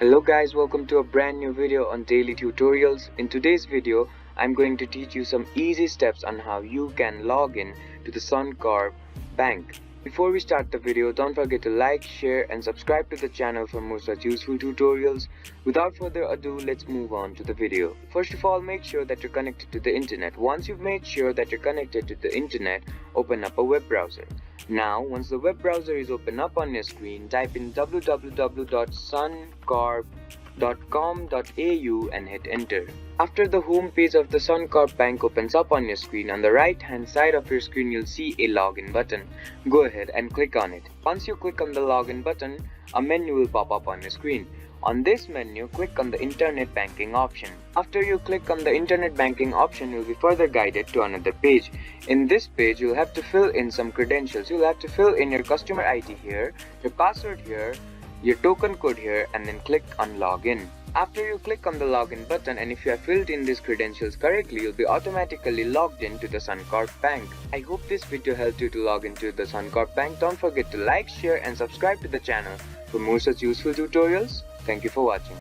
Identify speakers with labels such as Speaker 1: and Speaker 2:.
Speaker 1: Hello guys, welcome to a brand new video on daily tutorials. In today's video, I'm going to teach you some easy steps on how you can log in to the Suncorp bank. Before we start the video, don't forget to like, share and subscribe to the channel for more such useful tutorials. Without further ado, let's move on to the video. First of all, make sure that you're connected to the internet. Once you've made sure that you're connected to the internet, open up a web browser. Now, once the web browser is open up on your screen, type in www.suncorp.com.au and hit enter. After the home page of the Suncorp bank opens up on your screen, on the right hand side of your screen you'll see a login button. Go ahead and click on it. Once you click on the login button, a menu will pop up on your screen. On this menu, click on the internet banking option. After you click on the internet banking option, you'll be further guided to another page. In this page, you'll have to fill in some credentials. You'll have to fill in your customer ID here, your password here, your token code here, and then click on login. After you click on the login button, and if you have filled in these credentials correctly, you'll be automatically logged in to the Suncorp bank. I hope this video helped you to log into the Suncorp bank. Don't forget to like, share and subscribe to the channel for more such useful tutorials. Thank you for watching.